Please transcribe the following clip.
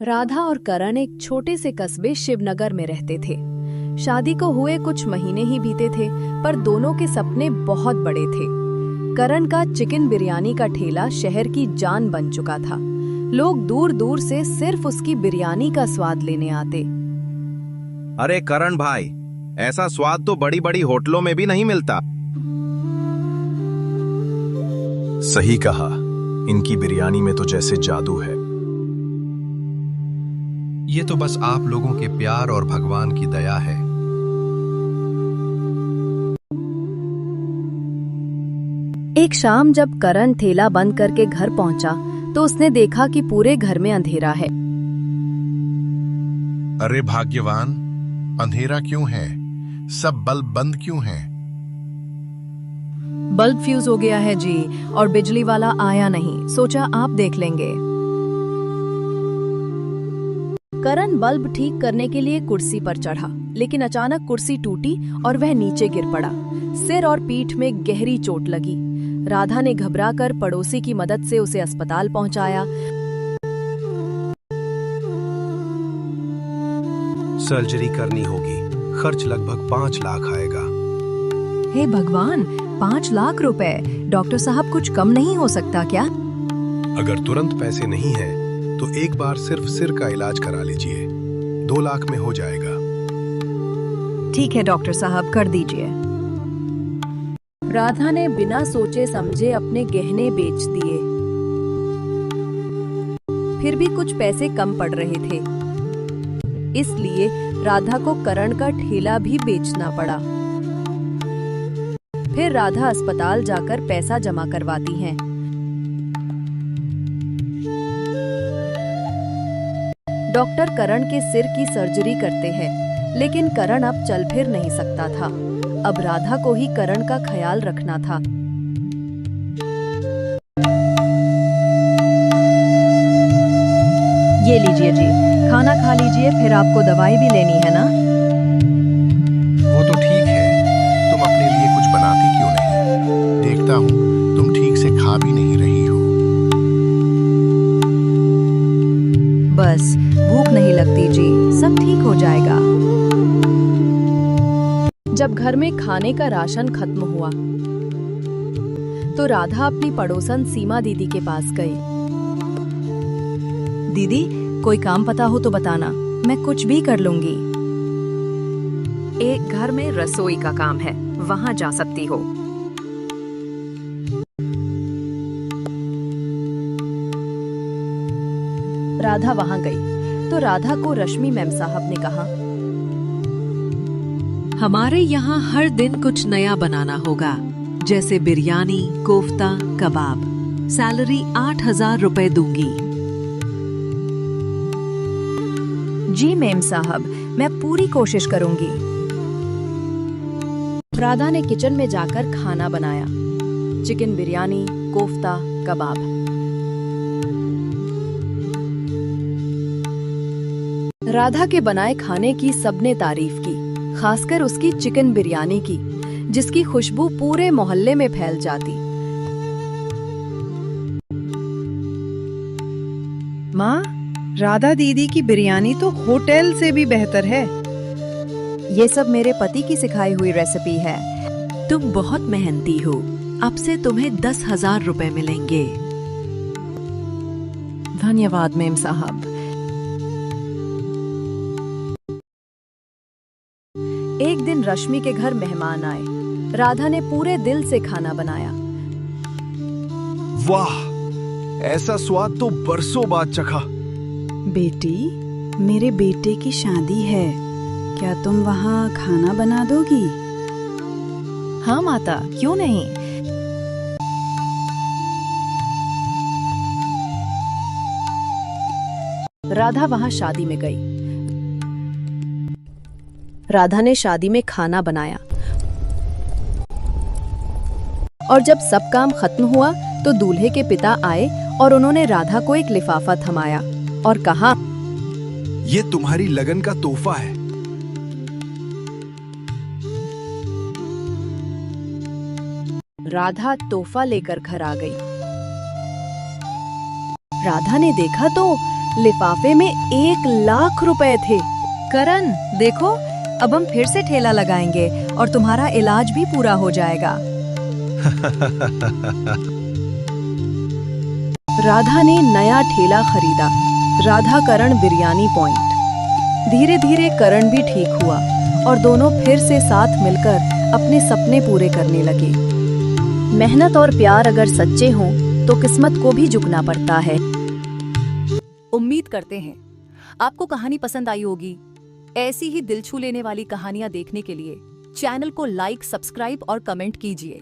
राधा और करण एक छोटे से कस्बे शिवनगर में रहते थे। शादी को हुए कुछ महीने ही बीते थे, पर दोनों के सपने बहुत बड़े थे। करण का चिकन बिरयानी का ठेला शहर की जान बन चुका था। लोग दूर दूर से सिर्फ उसकी बिरयानी का स्वाद लेने आते। अरे करण भाई, ऐसा स्वाद तो बड़ी बड़ी होटलों में भी नहीं मिलता। सही कहा, इनकी बिरयानी में तो जैसे जादू है। ये तो बस आप लोगों के प्यार और भगवान की दया है। एक शाम जब करण ठेला बंद करके घर पहुंचा तो उसने देखा कि पूरे घर में अंधेरा है। अरे भाग्यवान, अंधेरा क्यों है? सब बल्ब बंद क्यों हैं? बल्ब फ्यूज हो गया है जी, और बिजली वाला आया नहीं, सोचा आप देख लेंगे। करण बल्ब ठीक करने के लिए कुर्सी पर चढ़ा, लेकिन अचानक कुर्सी टूटी और वह नीचे गिर पड़ा। सिर और पीठ में गहरी चोट लगी। राधा ने घबराकर पड़ोसी की मदद से उसे अस्पताल पहुंचाया। सर्जरी करनी होगी, खर्च लगभग 5 लाख आएगा। हे भगवान, 5 लाख रुपए! डॉक्टर साहब कुछ कम नहीं हो सकता क्या? अगर तुरंत पैसे नहीं हैं, तो एक बार सिर्फ सिर का इलाज करा लीजिए, 2 लाख में हो जाएगा। ठीक है डॉक्टर साहब, कर दीजिए। राधा ने बिना सोचे समझे अपने गहने बेच दिए। फिर भी कुछ पैसे कम पड़ रहे थे, इसलिए राधा को करण का ठेला भी बेचना पड़ा। फिर राधा अस्पताल जाकर पैसा जमा करवाती हैं। डॉक्टर करण के सिर की सर्जरी करते हैं, लेकिन करण अब चल फिर नहीं सकता था। अब राधा को ही करण का ख्याल रखना था। ये लीजिए जी, खाना खा लीजिए, फिर आपको दवाई भी लेनी है ना? वो तो ठीक है, तुम अपने लिए कुछ बनाती क्यों नहीं? देखता हूँ तुम ठीक से खा भी नहीं रही हो। बस भूख नहीं लगती जी, सब ठीक हो जाएगा। जब घर में खाने का राशन खत्म हुआ तो राधा अपनी पड़ोसन सीमा दीदी के पास गई। दीदी, कोई काम पता हो तो बताना, मैं कुछ भी कर लूंगी। एक घर में रसोई का काम है, वहां जा सकती हो। राधा वहां गई तो राधा को रश्मि मैम साहब ने कहा, हमारे यहाँ हर दिन कुछ नया बनाना होगा, जैसे बिरयानी, कोफ्ता, कबाब। सैलरी 8,000 रुपए दूंगी। जी मैम साहब, मैं पूरी कोशिश करूंगी। राधा ने किचन में जाकर खाना बनाया, चिकन बिरयानी, कोफ्ता, कबाब। राधा के बनाए खाने की सबने तारीफ की, खासकर उसकी चिकन बिरयानी की, जिसकी खुशबू पूरे मोहल्ले में फैल जाती। माँ, राधा दीदी की बिरयानी तो होटल से भी बेहतर है। ये सब मेरे पति की सिखाई हुई रेसिपी है। तुम बहुत मेहनती हो, अब से तुम्हें 10,000 रुपए मिलेंगे। धन्यवाद मैम साहब। एक दिन रश्मि के घर मेहमान आए। राधा ने पूरे दिल से खाना बनाया। वाह, ऐसा स्वाद तो बरसों बाद चखा। बेटी, मेरे बेटे की शादी है, क्या तुम वहाँ खाना बना दोगी? हाँ माता, क्यों नहीं। राधा वहां शादी में गई। राधा ने शादी में खाना बनाया और जब सब काम खत्म हुआ तो दूल्हे के पिता आए और उन्होंने राधा को एक लिफाफा थमाया और कहा, ये तुम्हारी लगन का तोहफा है। राधा तोहफा लेकर घर आ गई। राधा ने देखा तो लिफाफे में 1 लाख रुपए थे। करण देखो, अब हम फिर से ठेला लगाएंगे और तुम्हारा इलाज भी पूरा हो जाएगा। राधा ने नया ठेला खरीदा, राधा करण बिरयानी पॉइंट। धीरे धीरे करण भी ठीक हुआ और दोनों फिर से साथ मिलकर अपने सपने पूरे करने लगे। मेहनत और प्यार अगर सच्चे हों तो किस्मत को भी झुकना पड़ता है। उम्मीद करते हैं आपको कहानी पसंद आई होगी। ऐसी ही दिल छू लेने वाली कहानियां देखने के लिए चैनल को लाइक, सब्सक्राइब और कमेंट कीजिए।